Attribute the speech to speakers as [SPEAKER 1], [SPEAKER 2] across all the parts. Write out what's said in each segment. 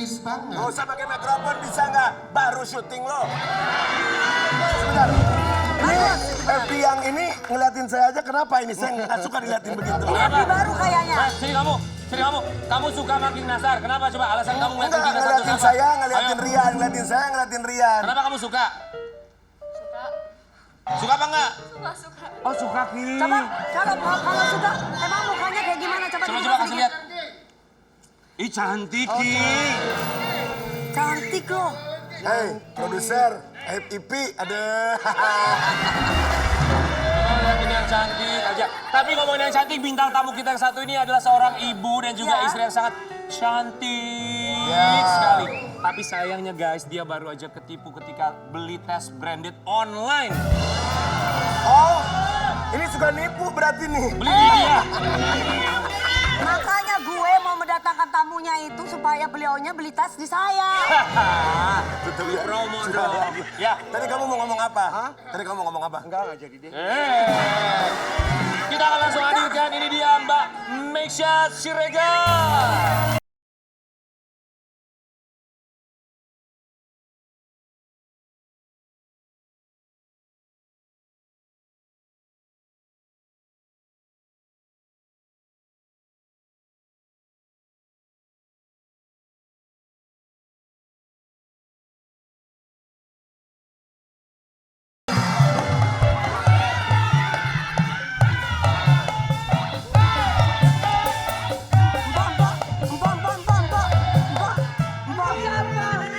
[SPEAKER 1] please banget.
[SPEAKER 2] Gak usah pakai mikrofon, bisa nggak? Baru syuting lo. Sebentar. Ini FB yang ini ngeliatin saya aja, kenapa ini? Saya nggak suka diliatin begitu.
[SPEAKER 3] Ini baru kayaknya.
[SPEAKER 4] Sini kamu suka makin Nasar. Kenapa coba alasan kamu ngeliatin
[SPEAKER 2] Enggak,
[SPEAKER 4] kita
[SPEAKER 2] ngeliatin
[SPEAKER 4] satu-satu?
[SPEAKER 2] saya, ngeliatin Rian, ngeliatin saya, ngeliatin Rian.
[SPEAKER 4] Kenapa kamu suka? Suka apa enggak?
[SPEAKER 3] Suka.
[SPEAKER 4] Oh suka Ki.
[SPEAKER 3] Coba, kalau suka, emang mukanya kayak gimana? Coba
[SPEAKER 4] Coba kasih lihat. Ih cantik Ki.
[SPEAKER 3] Cantik loh.
[SPEAKER 2] Hei, produser, FIP, ada.
[SPEAKER 4] Lihatin yang cantik aja. Tapi ngomongin yang cantik, bintang tamu kita yang satu ini adalah seorang ibu dan juga
[SPEAKER 3] Ya.
[SPEAKER 4] istri yang sangat cantik
[SPEAKER 2] Ya.
[SPEAKER 4] sekali. Tapi sayangnya guys, dia baru aja ketipu ketika beli tes branded online.
[SPEAKER 2] Oh, ini suka nipu berarti nih.
[SPEAKER 4] Beli di dia.
[SPEAKER 3] Makanya gue mau mendatangkan tamunya itu supaya beliaunya beli tas di saya.
[SPEAKER 2] Betul ya.
[SPEAKER 4] Promo dong. Ya.
[SPEAKER 2] Tadi kamu mau ngomong apa? Tadi kamu mau ngomong apa?
[SPEAKER 1] Enggak jadi deh.
[SPEAKER 4] Kita akan langsung hadirkan, ini dia Mbak Meisya Siregar.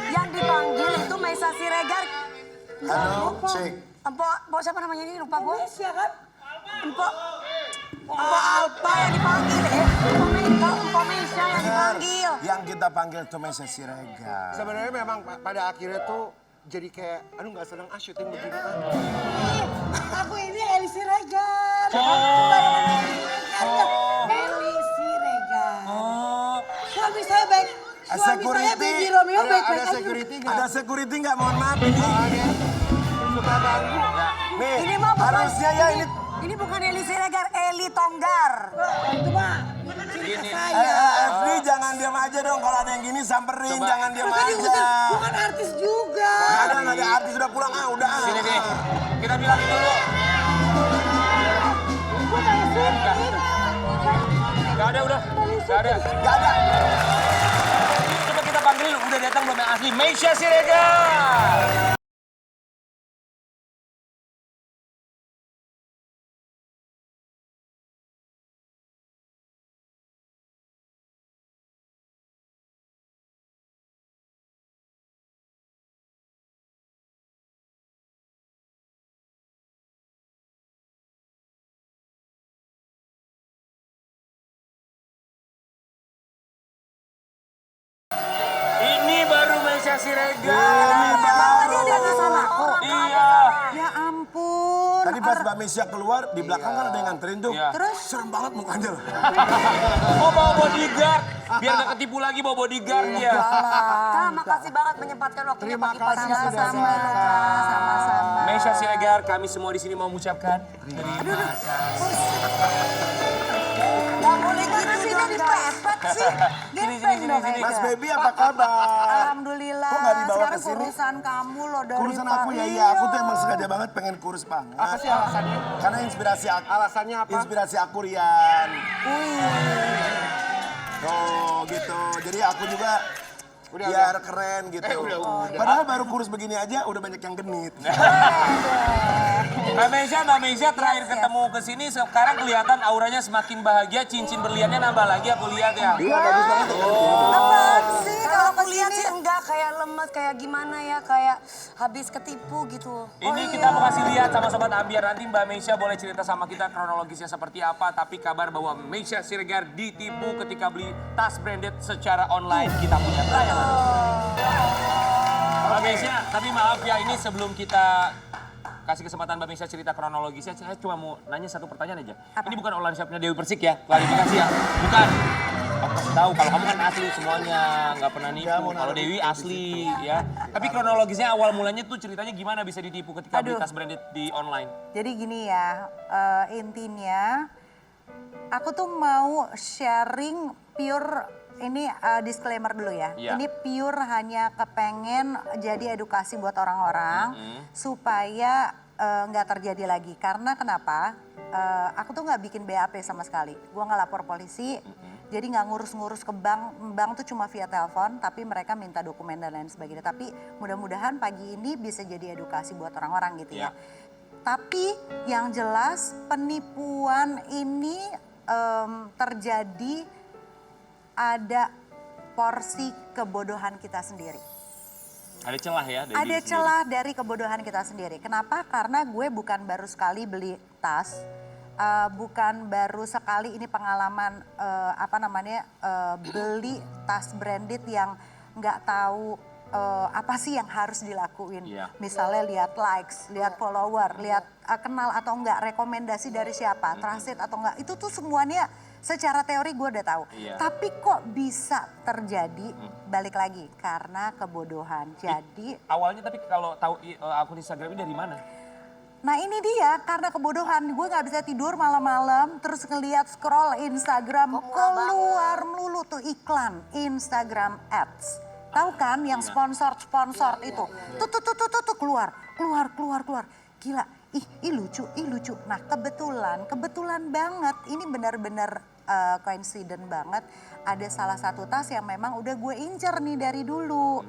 [SPEAKER 3] Yang dipanggil itu Meisya Siregar.
[SPEAKER 2] Halo, cek.
[SPEAKER 3] Empok siapa namanya ini lupa gue. Meisya kan? Empok Alpa yang dipanggil. Empok Meisya yang dipanggil.
[SPEAKER 2] Yang kita panggil tuh Meisya Siregar.
[SPEAKER 1] Sebenarnya memang pada akhirnya tuh jadi kayak, aduh nggak senang syuting begini kan.
[SPEAKER 5] Aku ini Eli Siregar. Eli Siregar. Suami saya baik. Suami saya
[SPEAKER 2] Security.
[SPEAKER 5] Baby Romeo baik-baik
[SPEAKER 1] Ada
[SPEAKER 5] aja.
[SPEAKER 1] security nggak?
[SPEAKER 2] Ada security nggak? Mohon maaf ini.
[SPEAKER 1] Suka ganggu.
[SPEAKER 2] Nih,
[SPEAKER 3] Ini mah bukan,
[SPEAKER 2] harusnya ya ini.
[SPEAKER 3] ini bukan Eli Siregar, Eli Tonggar.
[SPEAKER 5] Itu mah cerita saya.
[SPEAKER 2] FD jangan diam aja dong. Kalau ada yang gini samperin,
[SPEAKER 4] Coba.
[SPEAKER 2] jangan diam
[SPEAKER 5] Terus
[SPEAKER 2] aja.
[SPEAKER 5] diusir, bukan artis juga.
[SPEAKER 2] Ada artis sudah pulang, udah.
[SPEAKER 4] Sini. Kita bilangin dulu.
[SPEAKER 5] Gue kayak syuting.
[SPEAKER 4] Gak ada udah. Gak ada.
[SPEAKER 2] Gak ada.
[SPEAKER 4] Coba kita panggil, udah datang belum yang asli, Meisya Siregar. Ini baru Meisya Siregar.
[SPEAKER 3] Tadi ada di sana.
[SPEAKER 4] Iya.
[SPEAKER 5] Ya ampun.
[SPEAKER 2] Tadi pas Mbak Meisya keluar, di belakang kan ada yang nganterin tuh.
[SPEAKER 4] Iya.
[SPEAKER 5] Terus?
[SPEAKER 2] Serem banget mukanya loh.
[SPEAKER 4] Oh bawa bodyguard. Biar gak ketipu lagi bawa bodyguard ya.
[SPEAKER 3] Kak, makasih banget menyempatkan waktunya
[SPEAKER 1] Terima
[SPEAKER 3] pagi-pagi.
[SPEAKER 1] kasih sudah
[SPEAKER 5] Sama-sama.
[SPEAKER 1] datang.
[SPEAKER 5] Sama-sama.
[SPEAKER 4] Meisya Siregar, kami semua di sini mau mengucapkan terima kasih.
[SPEAKER 3] Gak boleh gitu dong, dipepet sih.
[SPEAKER 4] Sini.
[SPEAKER 2] Mas Baby apa kabar?
[SPEAKER 5] Alhamdulillah.
[SPEAKER 2] Kok nggak dibawa
[SPEAKER 5] Sekarang
[SPEAKER 2] ke sini?
[SPEAKER 5] urusan kamu loh dari
[SPEAKER 2] Urusan aku ya, iya. Aku tuh emang sengaja banget pengen kurus banget.
[SPEAKER 1] Apa sih alasannya?
[SPEAKER 2] Karena inspirasi aku.
[SPEAKER 1] Alasannya apa?
[SPEAKER 2] Inspirasi aku Rian.
[SPEAKER 5] Wih.
[SPEAKER 2] Oh gitu. Jadi aku juga
[SPEAKER 1] Udah,
[SPEAKER 2] biar keren gitu.
[SPEAKER 1] udah.
[SPEAKER 2] Padahal baru kurus begini aja udah banyak yang genit.
[SPEAKER 4] Mbak Meisya terakhir ketemu ke sini sekarang kelihatan auranya semakin bahagia, cincin berliannya nambah lagi aku lihat ya.
[SPEAKER 2] Iya bagus banget.
[SPEAKER 3] Apaan sih? Kalau aku lihat sih enggak kayak lemes, kayak gimana ya, kayak habis ketipu gitu.
[SPEAKER 4] Ini kita mau kasih lihat sama Sobat Ambiar, nanti Mbak Meisya boleh cerita sama kita kronologisnya seperti apa. Tapi kabar bahwa Meisya Siregar ditipu ketika beli tas branded secara online, kita punya tayangan. Mbak Meisya, tapi maaf ya ini sebelum kita kasih kesempatan Mbak Meisya cerita kronologisnya, saya cuma mau nanya satu pertanyaan aja. Ini bukan online shopnya Dewi Persik ya, klarifikasi ya? Bukan. Aku kasih tahu kalau kamu kan asli semuanya, nggak pernah nipu. Kalau Dewi asli ya. Tapi kronologisnya awal mulanya tuh ceritanya gimana bisa ditipu ketika beli tas branded di online?
[SPEAKER 5] Jadi gini ya, intinya aku tuh mau sharing pure
[SPEAKER 3] ini disclaimer dulu ya.
[SPEAKER 4] Iya.
[SPEAKER 3] Ini pure hanya kepengen jadi edukasi buat orang-orang supaya nggak terjadi lagi. Karena kenapa? Aku tuh nggak bikin BAP sama sekali. Gua nggak lapor polisi. Jadi nggak ngurus-ngurus ke bank. Bank tuh cuma via telepon, tapi mereka minta dokumen dan lain sebagainya. Tapi mudah-mudahan pagi ini bisa jadi edukasi buat orang-orang gitu ya.
[SPEAKER 4] Iya.
[SPEAKER 3] Tapi yang jelas penipuan ini terjadi ada porsi kebodohan kita sendiri.
[SPEAKER 4] Ada celah ya dari
[SPEAKER 3] Ada
[SPEAKER 4] diri sendiri.
[SPEAKER 3] celah dari kebodohan kita sendiri. Kenapa? Karena gue bukan baru sekali beli tas, bukan baru sekali ini pengalaman beli tas branded yang nggak tahu apa sih yang harus dilakuin.
[SPEAKER 4] Iya.
[SPEAKER 3] Misalnya lihat likes, lihat follower, lihat kenal atau enggak, rekomendasi dari siapa, trusted atau enggak. Itu tuh semuanya secara teori gue udah tahu.
[SPEAKER 4] Iya.
[SPEAKER 3] Tapi kok bisa terjadi balik lagi karena kebodohan. Jadi
[SPEAKER 4] Awalnya tapi kalau tahu akun Instagram ini dari mana?
[SPEAKER 3] nah ini dia karena kebodohan gue nggak bisa tidur malam-malam terus ngeliat scroll Instagram keluar melulu tuh iklan Instagram ads. Tahu kan yang sponsor itu. Tuh keluar. Gila. Ih lucu. Nah kebetulan banget ini benar-benar coincident banget. Ada salah satu tas yang memang udah gue incer nih dari dulu.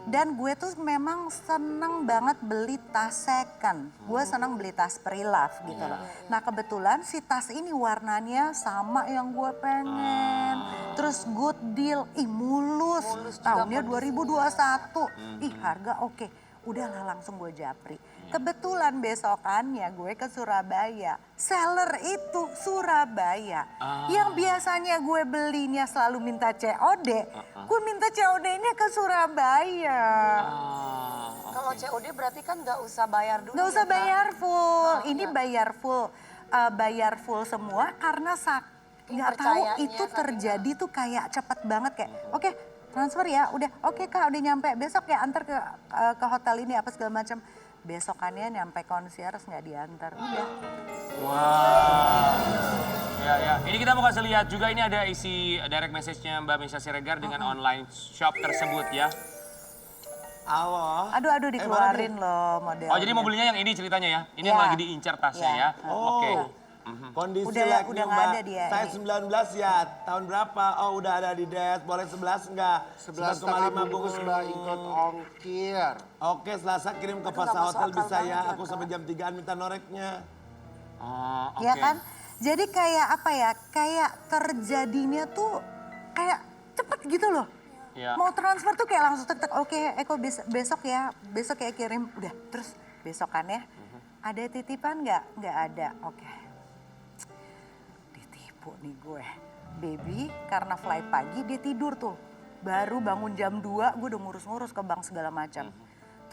[SPEAKER 3] Dan gue tuh memang seneng banget beli tas second. Gue seneng beli tas pre-love gitu loh. Nah kebetulan si tas ini warnanya sama yang gue pengen. Terus good deal, mulus. Tahunnya 2021. Harga oke. Udahlah langsung gue japri. Kebetulan besokannya gue ke Surabaya. Seller itu Surabaya. Yang biasanya gue belinya selalu minta COD. Gue minta COD-nya ke Surabaya.
[SPEAKER 5] Kalau COD berarti kan nggak usah bayar dulu.
[SPEAKER 3] Nggak usah
[SPEAKER 5] ya, Kak?
[SPEAKER 3] bayar full. Ini bayar full. Bayar full semua karena nggak tahu
[SPEAKER 5] percayanya
[SPEAKER 3] itu
[SPEAKER 5] saking
[SPEAKER 3] terjadi tuh kayak cepet banget kayak oke transfer ya udah oke Kak udah nyampe besok ya antar ke hotel ini apa segala macam. Besokannya nyampe concierge nggak diantar udah.
[SPEAKER 4] Wow. Ya. Ini kita mau kasih lihat juga ini ada isi direct message-nya Mbak Misha Siregar dengan online shop tersebut ya.
[SPEAKER 2] Halo.
[SPEAKER 3] Aduh dikeluarin loh modelnya.
[SPEAKER 4] Oh jadi mau belinya yang ini ceritanya ya? Ini yang
[SPEAKER 3] Ya.
[SPEAKER 4] lagi diincar tasnya
[SPEAKER 3] Ya.
[SPEAKER 4] ya?
[SPEAKER 2] Oh.
[SPEAKER 4] Oke.
[SPEAKER 2] Kondisi
[SPEAKER 3] Udah
[SPEAKER 2] like
[SPEAKER 3] nggak
[SPEAKER 2] Mbak.
[SPEAKER 3] ada dia.
[SPEAKER 2] Saya 19 ya. Tahun berapa? Oh udah ada di Des. Boleh 11 enggak?
[SPEAKER 1] 11,5 bungkus Mbak ikut ongkir.
[SPEAKER 2] Oke, Selasa kirim ke Fasa Hotel bisa ya. Aku sampai jam 3-an minta noreknya.
[SPEAKER 4] Oh, oke.
[SPEAKER 3] Ya kan? Jadi kayak apa ya? Kayak terjadinya tuh kayak cepet gitu loh.
[SPEAKER 4] Iya.
[SPEAKER 3] Mau transfer tuh kayak langsung tek oke Eko besok ya kirim. Udah terus besokannya ada titipan nggak ada. Oke. Ditipu nih gue. Baby karena flight pagi dia tidur tuh. Baru bangun jam 2 gue udah ngurus-ngurus ke bank segala macam.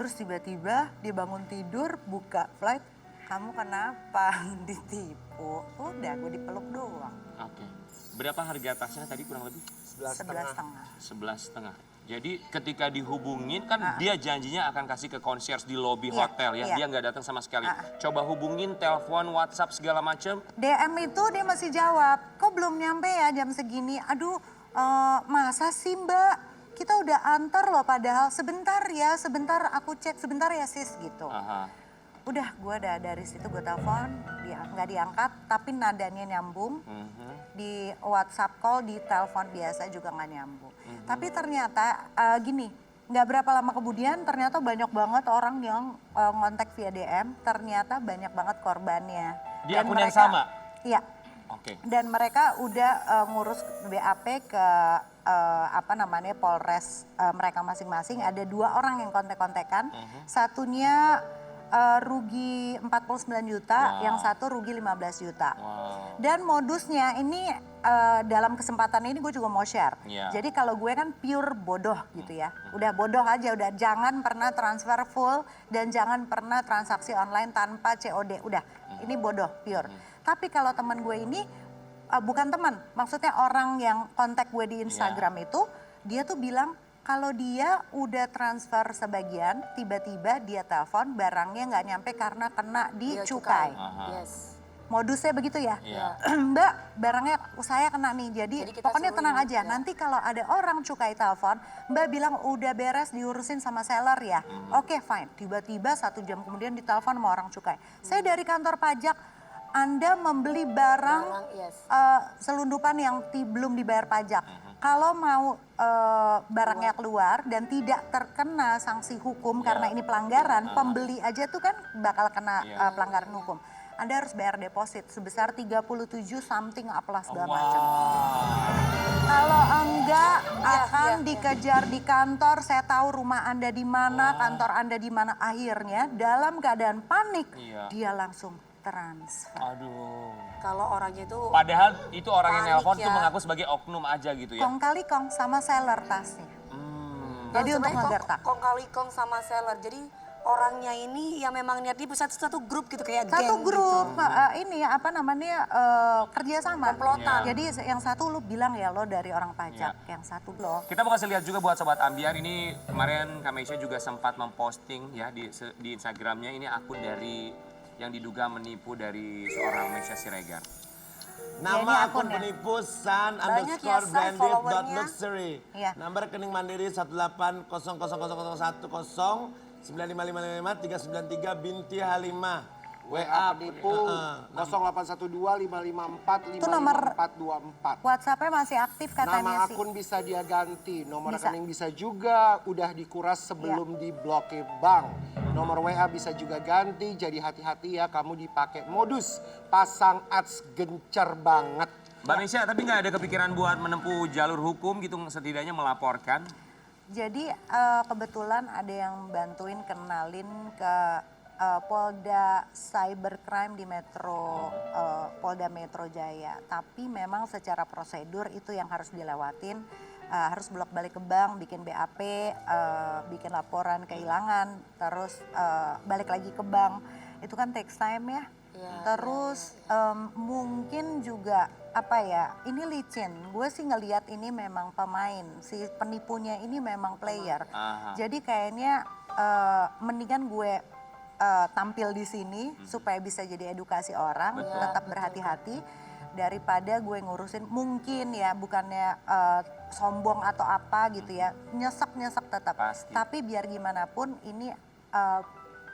[SPEAKER 3] Terus tiba-tiba dia bangun tidur buka flight. Kamu kenapa? Ditipu. Udah gue dipeluk doang.
[SPEAKER 4] Oke. Berapa harga tasnya tadi kurang lebih?
[SPEAKER 3] 11,5.
[SPEAKER 4] 11,5. Jadi ketika dihubungin kan dia janjinya akan kasih ke concierge di lobby
[SPEAKER 3] Iya,
[SPEAKER 4] hotel ya.
[SPEAKER 3] iya.
[SPEAKER 4] Dia nggak datang sama sekali. Coba hubungin, telepon, WhatsApp segala macem.
[SPEAKER 3] DM itu dia masih jawab, kok belum nyampe ya jam segini? Aduh, masa sih Mbak? Kita udah antar loh padahal sebentar ya, sebentar aku cek, sebentar ya sis gitu.
[SPEAKER 4] Aha.
[SPEAKER 3] Udah gue dari situ gue telepon, dia nggak diangkat tapi nadanya nyambung. Di WhatsApp call, di telepon biasa juga nggak nyambung. Tapi ternyata gini, nggak berapa lama kemudian ternyata banyak banget orang yang ngontak via DM, ternyata banyak banget korbannya.
[SPEAKER 4] Di
[SPEAKER 3] Dan
[SPEAKER 4] akun yang
[SPEAKER 3] mereka-
[SPEAKER 4] sama?
[SPEAKER 3] Iya.
[SPEAKER 4] Oke.
[SPEAKER 3] Dan mereka udah ngurus BAP ke Polres mereka masing-masing. Ada 2 orang yang kontek-kontekan. Satunya rugi 49 juta, yang satu rugi 15 juta.
[SPEAKER 4] Wow.
[SPEAKER 3] Dan modusnya ini dalam kesempatan ini gue juga mau share.
[SPEAKER 4] Iya.
[SPEAKER 3] Jadi kalau gue kan pure bodoh gitu ya. Udah bodoh aja, udah jangan pernah transfer full dan jangan pernah transaksi online tanpa COD. Udah, ini bodoh pure. Tapi kalau teman gue ini bukan teman, maksudnya orang yang kontak gue di Instagram itu, dia tuh bilang kalau dia udah transfer sebagian, tiba-tiba dia telepon barangnya nggak nyampe karena kena di
[SPEAKER 5] Iya,
[SPEAKER 3] cukai.
[SPEAKER 5] Yes.
[SPEAKER 3] Modusnya begitu ya?
[SPEAKER 4] Iya.
[SPEAKER 3] Mbak, barangnya saya kena nih. Jadi
[SPEAKER 5] Jadi kita
[SPEAKER 3] pokoknya tenang
[SPEAKER 5] suruhin,
[SPEAKER 3] aja.
[SPEAKER 5] ya.
[SPEAKER 3] Nanti kalau ada orang cukai telepon, Mbak bilang udah beres diurusin sama seller ya. Oke, fine. Tiba-tiba 1 jam kemudian ditelepon sama orang cukai. Saya dari kantor pajak, Anda membeli barang
[SPEAKER 5] yes.
[SPEAKER 3] selundupan yang belum dibayar pajak. Kalau mau barangnya keluar dan tidak terkena sanksi hukum karena ini pelanggaran, pembeli aja tuh kan bakal kena pelanggaran hukum. Anda harus bayar deposit sebesar 37 something apalah segala macam. Kalau enggak akan dikejar di kantor, saya tahu rumah Anda di mana, kantor Anda di mana. Akhirnya dalam keadaan panik, dia langsung transfer.
[SPEAKER 4] Aduh.
[SPEAKER 5] Kalau orangnya itu
[SPEAKER 4] Padahal itu orang yang
[SPEAKER 5] Panik
[SPEAKER 4] nelpon
[SPEAKER 5] ya.
[SPEAKER 4] tuh mengaku sebagai oknum aja gitu ya.
[SPEAKER 3] Kong kali kong sama seller tasnya. Jadi untuk ngegertak.
[SPEAKER 5] kong kali kong sama seller. Jadi orangnya ini yang memang niat di satu grup gitu kayak
[SPEAKER 3] Satu
[SPEAKER 5] geng
[SPEAKER 3] grup,
[SPEAKER 5] gitu.
[SPEAKER 3] ini ya apa namanya, kerjasama.
[SPEAKER 5] Komplotan.
[SPEAKER 3] Jadi yang satu lu bilang ya lo dari orang pajak, yang satu lo.
[SPEAKER 4] Kita mau kasih lihat juga buat Sobat Ambiar, ini kemarin Kameisha juga sempat memposting ya di Instagramnya, ini akun dari yang diduga menipu dari seorang Meisha Siregar.
[SPEAKER 2] Nama
[SPEAKER 3] ini
[SPEAKER 2] akun
[SPEAKER 3] akunnya.
[SPEAKER 2] penipu Sun
[SPEAKER 5] Banyak
[SPEAKER 2] underscore
[SPEAKER 5] ya, Say,
[SPEAKER 2] branded dot
[SPEAKER 5] followernya.
[SPEAKER 2] luxury.
[SPEAKER 3] Iya.
[SPEAKER 2] Nomor rekening Mandiri 180000109555539 binti Halimah.
[SPEAKER 1] WA penipu 0812 554
[SPEAKER 3] Itu nomor
[SPEAKER 1] 55424.
[SPEAKER 3] WhatsApp-nya masih aktif katanya
[SPEAKER 1] Nama
[SPEAKER 3] sih.
[SPEAKER 1] akun bisa dia ganti, nomor
[SPEAKER 3] Bisa.
[SPEAKER 1] rekening bisa juga udah dikuras sebelum diblokir bank. Nomor WA bisa juga ganti, jadi hati-hati ya kamu dipakai modus pasang ads gencer banget.
[SPEAKER 4] Mbak Meisha, tapi nggak ada kepikiran buat menempuh jalur hukum gitu, setidaknya melaporkan?
[SPEAKER 3] Jadi kebetulan ada yang bantuin kenalin ke Polda Cybercrime di Polda Metro Jaya. Tapi memang secara prosedur itu yang harus dilewatin. Harus bolak-balik ke bank, bikin BAP, bikin laporan kehilangan, terus balik lagi ke bank. Itu kan takes time ya. Terus mungkin juga apa ya, ini licin. Gue sih ngelihat ini memang pemain, si penipunya ini memang player. Jadi kayaknya mendingan gue tampil di sini supaya bisa jadi edukasi orang, tetap berhati-hati daripada gue ngurusin mungkin ya bukannya sombong atau apa gitu ya, nyesek tetap.
[SPEAKER 4] Pasti.
[SPEAKER 3] Tapi biar gimana pun ini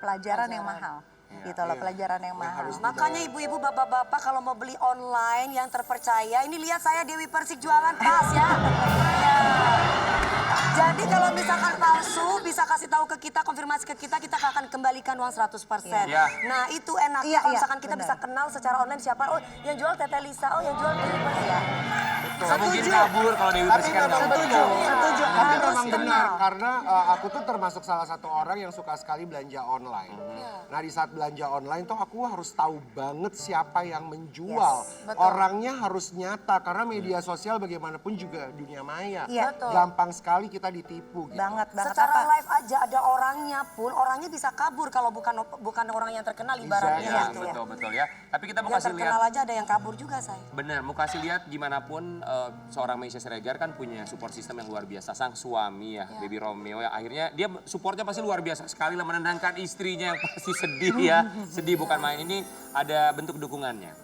[SPEAKER 3] pelajaran yang mahal. Gitu loh, pelajaran yang mahal.
[SPEAKER 5] Makanya ibu-ibu, bapak-bapak kalau mau beli online yang terpercaya, ini lihat saya Dewi Persik jualan tas ya. Ya. Jadi kalau misalkan palsu, bisa kasih tahu ke kita, konfirmasi ke kita akan kembalikan uang 100%.
[SPEAKER 4] Iya.
[SPEAKER 5] Nah itu enaknya
[SPEAKER 3] Iya,
[SPEAKER 5] kalau
[SPEAKER 3] iya,
[SPEAKER 5] misalkan kita
[SPEAKER 3] benar.
[SPEAKER 5] bisa kenal secara online siapa, oh yang jual Tete Lisa, oh yang jual Dewi Persik.
[SPEAKER 4] Nggak mungkin kabur kalau Dewi Persik kan nggak mungkin.
[SPEAKER 3] Setuju.
[SPEAKER 1] Tapi
[SPEAKER 3] Harus
[SPEAKER 1] memang benar
[SPEAKER 3] kenal.
[SPEAKER 1] karena aku tuh termasuk salah satu orang yang suka sekali belanja online. Nah di saat belanja online tuh aku harus tahu banget siapa yang menjual.
[SPEAKER 5] betul.
[SPEAKER 1] Orangnya harus nyata karena media sosial bagaimanapun juga dunia maya.
[SPEAKER 3] Iya.
[SPEAKER 5] Betul.
[SPEAKER 1] Gampang sekali kita ditipu gitu.
[SPEAKER 3] Banget
[SPEAKER 5] Secara
[SPEAKER 3] apa?
[SPEAKER 5] live aja ada orangnya pun, orangnya bisa kabur kalau bukan orang yang terkenal ibaratnya
[SPEAKER 1] Iya,
[SPEAKER 4] Iya,
[SPEAKER 5] gitu.
[SPEAKER 4] betul ya. Tapi kita mau
[SPEAKER 5] Yang
[SPEAKER 4] kasih lihat.
[SPEAKER 5] terkenal aja ada yang kabur juga saya.
[SPEAKER 4] Bener, mau kasih lihat gimana pun seorang Meisha Siregar kan punya support system yang luar biasa. Sang suami ya, Baby Romeo yang akhirnya dia supportnya pasti luar biasa sekali lah menenangkan istrinya yang pasti sedih ya. Sedih bukan main, ini ada bentuk dukungannya.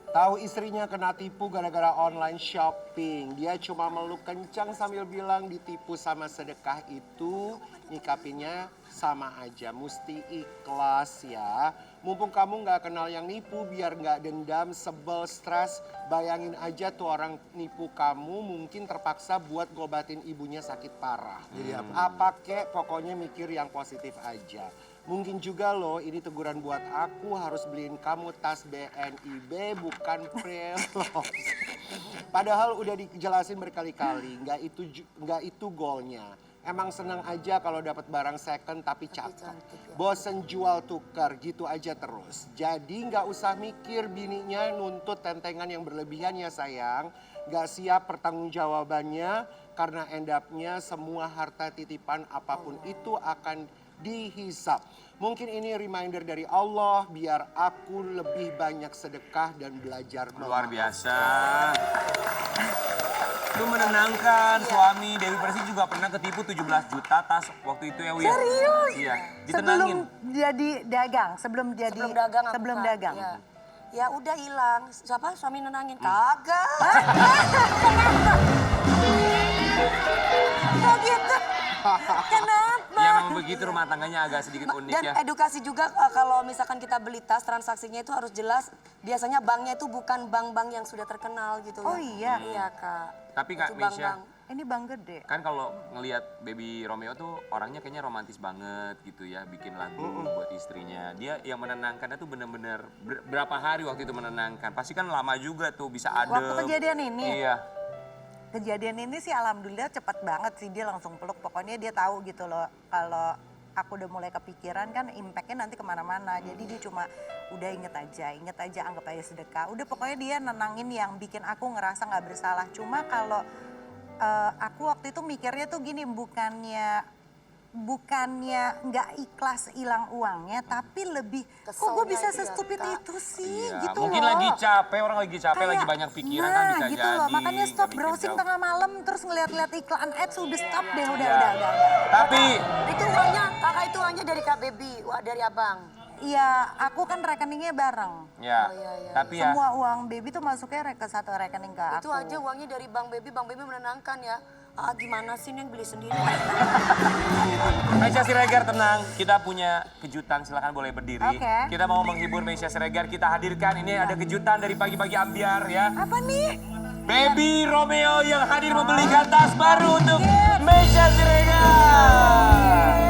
[SPEAKER 1] Tahu istrinya kena tipu gara-gara online shopping. Dia cuma meluk kencang sambil bilang ditipu sama sedekah itu. Nyikapinnya sama aja, mesti ikhlas ya. Mumpung kamu nggak kenal yang nipu, biar nggak dendam, sebel, stres. Bayangin aja tuh orang nipu kamu mungkin terpaksa buat ngobatin ibunya sakit parah. Jadi apa kek, pokoknya mikir yang positif aja. Mungkin juga loh ini teguran buat aku harus beliin kamu tas BNIB bukan Prelos. Padahal udah dijelasin berkali-kali, nggak itu goalnya. Emang senang aja kalau dapat barang second tapi cakep. Bosen jual tukar gitu aja terus. Jadi nggak usah mikir bininya nuntut tentengan yang berlebihan ya sayang. Nggak siap pertanggungjawabannya karena endapnya semua harta titipan apapun itu akan dihisap. Mungkin ini reminder dari Allah biar aku lebih banyak sedekah dan belajar
[SPEAKER 4] Luar
[SPEAKER 1] memaafkan.
[SPEAKER 4] biasa. Itu menenangkan suami. Dewi Persik juga pernah ketipu 17 juta tas waktu itu ya Wi.
[SPEAKER 3] Serius?
[SPEAKER 4] Iya,
[SPEAKER 3] Sebelum
[SPEAKER 4] ditenangin.
[SPEAKER 3] jadi dagang, sebelum
[SPEAKER 5] Sebelum dagang.
[SPEAKER 3] Sebelum dagang.
[SPEAKER 5] Iya. Ya udah hilang. Siapa? Suami nenangin. Kagak.
[SPEAKER 3] Kok gitu? Kenapa?
[SPEAKER 4] Ya memang begitu rumah tangganya agak sedikit unik
[SPEAKER 5] Dan
[SPEAKER 4] ya.
[SPEAKER 5] edukasi juga kalau misalkan kita beli tas, transaksinya itu harus jelas. Biasanya banknya itu bukan bank-bank yang sudah terkenal gitu
[SPEAKER 3] Oh
[SPEAKER 5] ya.
[SPEAKER 3] iya.
[SPEAKER 5] Iya Kak.
[SPEAKER 4] Tapi Kak
[SPEAKER 5] Itu
[SPEAKER 4] Mesya,
[SPEAKER 5] bank-bank.
[SPEAKER 3] Ini bang gede.
[SPEAKER 4] kan kalau ngelihat Baby Romeo tuh orangnya kayaknya romantis banget gitu ya, bikin lagu buat istrinya. Dia yang menenangkannya tuh bener-bener berapa hari waktu itu menenangkan. Pasti kan lama juga tuh bisa adem.
[SPEAKER 3] Waktu kejadian ini?
[SPEAKER 4] Iya.
[SPEAKER 3] Kejadian ini sih alhamdulillah cepat banget sih, dia langsung peluk. Pokoknya dia tahu gitu loh kalau aku udah mulai kepikiran kan impactnya nanti kemana-mana. Jadi dia cuma udah inget aja anggap aja sedekah. Udah pokoknya dia nenangin yang bikin aku ngerasa nggak bersalah. Cuma kalau aku waktu itu mikirnya tuh gini, bukannya nggak ikhlas hilang uangnya, tapi lebih kok gue
[SPEAKER 5] Keselnya
[SPEAKER 3] bisa
[SPEAKER 5] itu ya,
[SPEAKER 3] sestupid
[SPEAKER 5] Kak.
[SPEAKER 3] itu sih
[SPEAKER 4] Iya,
[SPEAKER 3] gitu
[SPEAKER 4] mungkin
[SPEAKER 3] loh.
[SPEAKER 4] lagi capek, orang lagi capek, lagi
[SPEAKER 3] Kayak,
[SPEAKER 4] banyak pikiran
[SPEAKER 3] nah,
[SPEAKER 4] kan bisa
[SPEAKER 3] gitu
[SPEAKER 4] jadi.
[SPEAKER 3] loh, makanya stop
[SPEAKER 4] nggak mikir
[SPEAKER 3] browsing
[SPEAKER 4] jauh.
[SPEAKER 3] tengah malam terus ngeliat-liat iklan ads, udah stop deh, udah.
[SPEAKER 4] Tapi
[SPEAKER 5] Itu uangnya, kakak itu uangnya dari Kak Baby, dari abang.
[SPEAKER 3] Iya, aku kan rekeningnya bareng.
[SPEAKER 4] ya,
[SPEAKER 5] Oh, iya.
[SPEAKER 4] tapi ya.
[SPEAKER 3] Semua uang baby tuh masuknya ke satu rekening ke aku.
[SPEAKER 5] Itu aja uangnya dari Bang Baby menenangkan ya. Ah gimana sih Neng beli sendiri.
[SPEAKER 4] Meisya Siregar tenang, kita punya kejutan, silakan boleh berdiri.
[SPEAKER 3] Oke.
[SPEAKER 4] Kita mau menghibur Meisya Siregar, kita hadirkan ini ada kejutan dari pagi-pagi ambiar ya.
[SPEAKER 3] Apa nih?
[SPEAKER 4] Baby Romeo yang hadir membelikan tas baru untuk Meisya Siregar.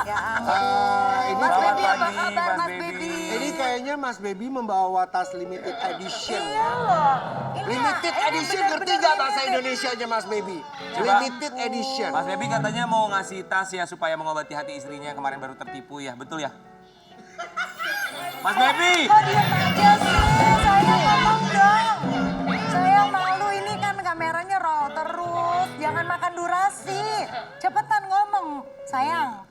[SPEAKER 3] Ya ampun.
[SPEAKER 1] Ini
[SPEAKER 5] Mas
[SPEAKER 4] Selamat
[SPEAKER 5] Baby apa
[SPEAKER 4] pagi,
[SPEAKER 5] kabar
[SPEAKER 4] Mas
[SPEAKER 5] Mas
[SPEAKER 4] Baby.
[SPEAKER 5] Baby?
[SPEAKER 1] Ini kayaknya Mas Baby membawa tas limited edition
[SPEAKER 3] Iya
[SPEAKER 1] ya.
[SPEAKER 3] loh. Ini
[SPEAKER 1] Limited
[SPEAKER 3] ini
[SPEAKER 1] edition,
[SPEAKER 3] bener-bener
[SPEAKER 1] ngerti gak bahasa
[SPEAKER 3] limited.
[SPEAKER 1] Indonesianya Mas Baby?
[SPEAKER 4] Coba.
[SPEAKER 1] Limited edition.
[SPEAKER 4] Mas Baby katanya mau ngasih tas ya supaya mengobati hati istrinya yang kemarin baru tertipu ya, betul ya? Mas Baby!
[SPEAKER 3] Kok diem aja sih? Saya ngomong dong. Saya malu, ini kan kameranya roll terus. Jangan makan durasi. Cepetan ngomong, sayang.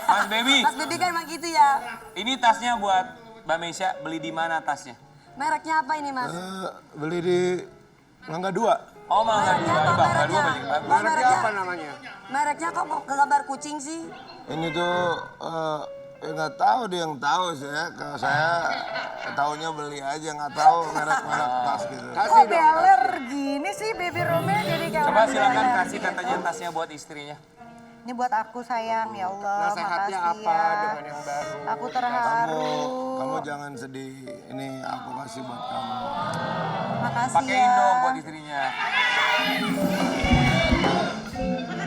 [SPEAKER 4] Mas Baby,
[SPEAKER 5] Mas Baby kan emang gitu ya.
[SPEAKER 4] ini tasnya buat Mbak Meisya, beli di mana tasnya?
[SPEAKER 5] Mereknya apa ini Mas?
[SPEAKER 2] Beli di Mangga 2.
[SPEAKER 4] Oh, Mangga
[SPEAKER 5] Mereknya
[SPEAKER 4] 2.
[SPEAKER 5] apa,
[SPEAKER 4] Mangga 2
[SPEAKER 5] mereknya?
[SPEAKER 4] banyak banget.
[SPEAKER 5] Mas,
[SPEAKER 1] Mereknya apa namanya?
[SPEAKER 5] Mereknya kok gambar kucing sih?
[SPEAKER 2] Ini tuh nggak tahu dia yang tahu saya. Kalau saya taunya beli aja, nggak tahu merek-merek tas gitu.
[SPEAKER 1] Kasih
[SPEAKER 3] Kok
[SPEAKER 1] dong.
[SPEAKER 3] beler gini sih Baby Romeo jadi kayak
[SPEAKER 4] Coba
[SPEAKER 3] orang
[SPEAKER 4] silakan
[SPEAKER 3] beler.
[SPEAKER 4] kasih katanya tasnya buat istrinya.
[SPEAKER 3] Ini buat aku sayang, ya Allah,
[SPEAKER 1] Nasihatnya
[SPEAKER 3] makasih
[SPEAKER 1] apa
[SPEAKER 3] ya.
[SPEAKER 1] dengan yang baru?
[SPEAKER 3] Aku
[SPEAKER 2] Kamu,
[SPEAKER 3] terharu.
[SPEAKER 2] kamu jangan sedih. Ini aku kasih buat kamu.
[SPEAKER 3] Makasih
[SPEAKER 4] Pakein
[SPEAKER 3] ya.
[SPEAKER 4] dong buat istrinya.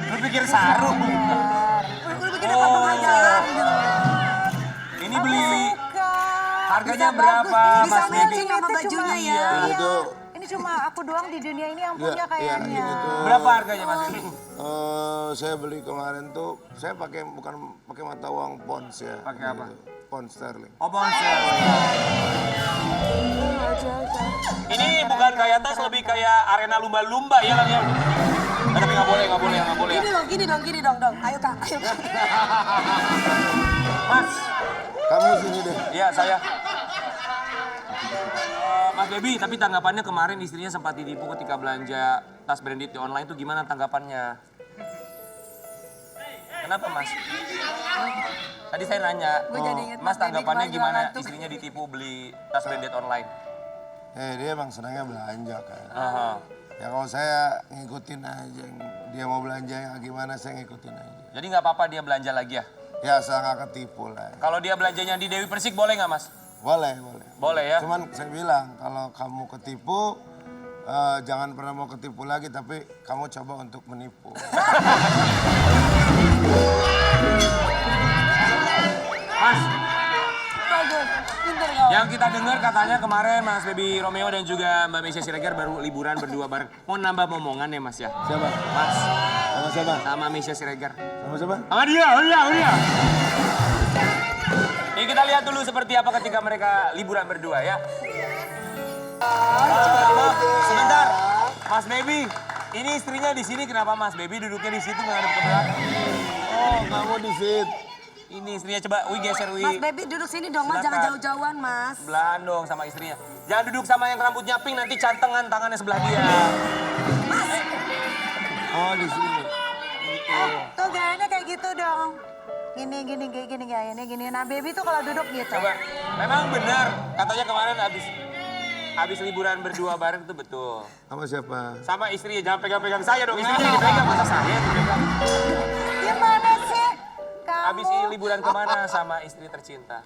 [SPEAKER 4] Lu pikir sarung?
[SPEAKER 5] Lu bikin apa
[SPEAKER 4] Oh.
[SPEAKER 5] aja?
[SPEAKER 4] Ini beli
[SPEAKER 3] Suka.
[SPEAKER 4] harganya
[SPEAKER 3] Bisa
[SPEAKER 4] berapa
[SPEAKER 3] bagus,
[SPEAKER 5] Bisa
[SPEAKER 4] Mas Baby?
[SPEAKER 5] matching sama bajunya ya.
[SPEAKER 3] Iya.
[SPEAKER 2] Ini tuh
[SPEAKER 3] Ini cuma aku doang di dunia ini yang punya
[SPEAKER 2] Iya,
[SPEAKER 3] kayaknya.
[SPEAKER 2] ini tuh.
[SPEAKER 4] Berapa harganya Mas Baby?
[SPEAKER 2] Saya beli kemarin tuh, saya bukan pakai mata uang pounds ya.
[SPEAKER 4] Pakai apa?
[SPEAKER 2] Gitu. Pound sterling.
[SPEAKER 4] Oh, ponsel. Ini bukan kayak tas, lebih kayak arena lumba-lumba ya kan ya? Tapi nggak boleh ya.
[SPEAKER 5] Gini dong. Ayo Kak, ayo Kak.
[SPEAKER 4] Mas,
[SPEAKER 2] Kamu sini deh.
[SPEAKER 4] iya saya. Mas Baby, tapi tanggapannya kemarin istrinya sempat ditipu ketika belanja tas branded di online itu gimana tanggapannya? Kenapa Mas? Tadi saya nanya,
[SPEAKER 5] Gue jadi inget
[SPEAKER 4] Mas
[SPEAKER 5] Mas Baby
[SPEAKER 4] tanggapannya
[SPEAKER 5] kemarin
[SPEAKER 4] gimana
[SPEAKER 5] ngantuk.
[SPEAKER 4] istrinya ditipu beli tas branded online?
[SPEAKER 2] Dia emang senangnya belanja kan.
[SPEAKER 4] Aha.
[SPEAKER 2] Ya kalau saya ngikutin aja, dia mau belanja yang gimana saya ngikutin aja.
[SPEAKER 4] Jadi nggak apa-apa dia belanja lagi ya?
[SPEAKER 2] Ya saya nggak ketipu lah.
[SPEAKER 4] Kalau dia belanjanya di Dewi Persik boleh nggak Mas?
[SPEAKER 2] Boleh.
[SPEAKER 4] Boleh ya?
[SPEAKER 2] Cuman saya bilang kalau kamu ketipu, jangan pernah mau ketipu lagi, tapi kamu coba untuk menipu.
[SPEAKER 4] Mas,
[SPEAKER 5] Bagus, pinter kau.
[SPEAKER 4] yang kita dengar katanya kemarin Mas Baby Romeo dan juga Mbak Meisya Siregar baru liburan berdua bareng. Mau nambah momongan ya Mas ya?
[SPEAKER 2] Siapa?
[SPEAKER 4] Mas,
[SPEAKER 2] Sama siapa?
[SPEAKER 4] sama Meisya Siregar.
[SPEAKER 2] Sama siapa?
[SPEAKER 4] Sama dia. Ini kita lihat dulu seperti apa ketika mereka liburan berdua ya. Sebentar, Mas Baby, Ini istrinya di sini kenapa Mas Baby duduknya di situ menghadap ke belakang?
[SPEAKER 2] Oh, kamu di situ.
[SPEAKER 4] Ini istrinya coba, geser
[SPEAKER 5] Mas Baby duduk sini dong Mas, jangan
[SPEAKER 4] Silakan.
[SPEAKER 5] jauh-jauhan Mas.
[SPEAKER 4] Sebelahan dong sama istrinya. Jangan duduk sama yang rambutnya pink nanti cantengan tangannya sebelah dia.
[SPEAKER 2] Oh, di sini.
[SPEAKER 3] Tuh gayanya kayak gitu dong. Gini gayanya gini. Nah baby tuh kalau duduk gitu.
[SPEAKER 4] Coba, memang benar katanya kemarin habis liburan berdua bareng tuh betul.
[SPEAKER 2] Sama siapa?
[SPEAKER 4] Sama istrinya, jangan pegang-pegang saya dong. Istrinya dipegang, masa saya yang dipegang.
[SPEAKER 3] Gimana sih? Kamu.
[SPEAKER 4] Habis liburan kemana sama istri tercinta?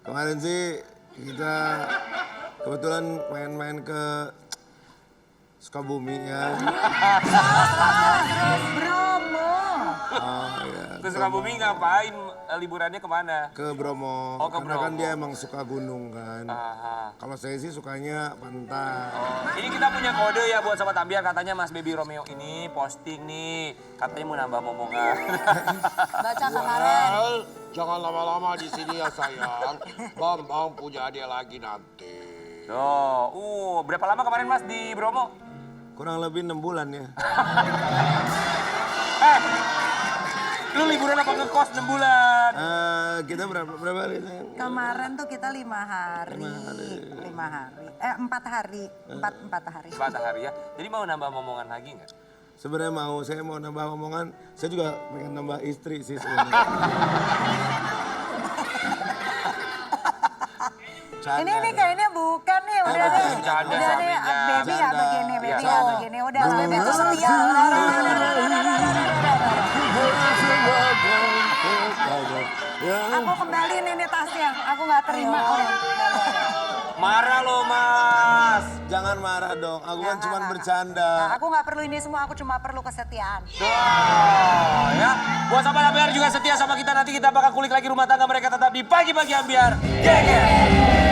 [SPEAKER 2] Kemarin sih kita kebetulan main-main ke Sukabumi ya.
[SPEAKER 3] Bromo.
[SPEAKER 2] Oh iya.
[SPEAKER 4] Ke Sukabumi ngapain? Liburannya kemana?
[SPEAKER 2] Ke Bromo.
[SPEAKER 4] Oh, ke
[SPEAKER 2] Karena kan
[SPEAKER 4] Bromo.
[SPEAKER 2] dia emang suka gunung kan.
[SPEAKER 4] Aha.
[SPEAKER 2] Kalau saya sih sukanya pantai.
[SPEAKER 4] Oh, ini kita punya kode ya buat Sobat Ambiar. Katanya Mas Baby Romeo ini posting nih. Katanya mau nambah momongan.
[SPEAKER 5] Baca kemarin.
[SPEAKER 1] Well, jangan lama-lama di sini ya sayang. Bambang punya adik lagi nanti.
[SPEAKER 4] Tuh, berapa lama kemarin Mas di Bromo?
[SPEAKER 2] Kurang lebih 6 bulan ya.
[SPEAKER 4] Lu liburan apa ngekos 6 bulan?
[SPEAKER 2] Kita berapa hari sayang?
[SPEAKER 3] Kemarin tuh kita 5 hari. 5 hari. 4 hari. 4 hari.
[SPEAKER 4] 4 hari ya. Jadi mau nambah momongan lagi nggak?
[SPEAKER 2] Sebenarnya saya mau nambah omongan, saya juga pengen nambah istri sih sebenarnya.
[SPEAKER 3] Ini kayaknya bukan nih, udah deh.
[SPEAKER 4] bercanda
[SPEAKER 3] Udah deh,
[SPEAKER 4] suaminya.
[SPEAKER 3] baby nggak begini, baby
[SPEAKER 4] Iya.
[SPEAKER 3] nggak begini. Udah,
[SPEAKER 5] Mas
[SPEAKER 3] udah,
[SPEAKER 5] Baby
[SPEAKER 3] udah.
[SPEAKER 5] itu setia.
[SPEAKER 3] Aku kembaliin ini tasnya, aku nggak terima. Udah.
[SPEAKER 4] Marah lo Mas.
[SPEAKER 2] Jangan marah dong, aku kan cuma
[SPEAKER 3] Nah,
[SPEAKER 2] bercanda.
[SPEAKER 3] aku nggak perlu ini semua, aku cuma perlu kesetiaan.
[SPEAKER 4] Tuh, ya. Buat Sobat Ambiar juga setia sama kita. Nanti kita bakal kulik lagi rumah tangga mereka tetap di Pagi-Pagi Ambiar. Geger.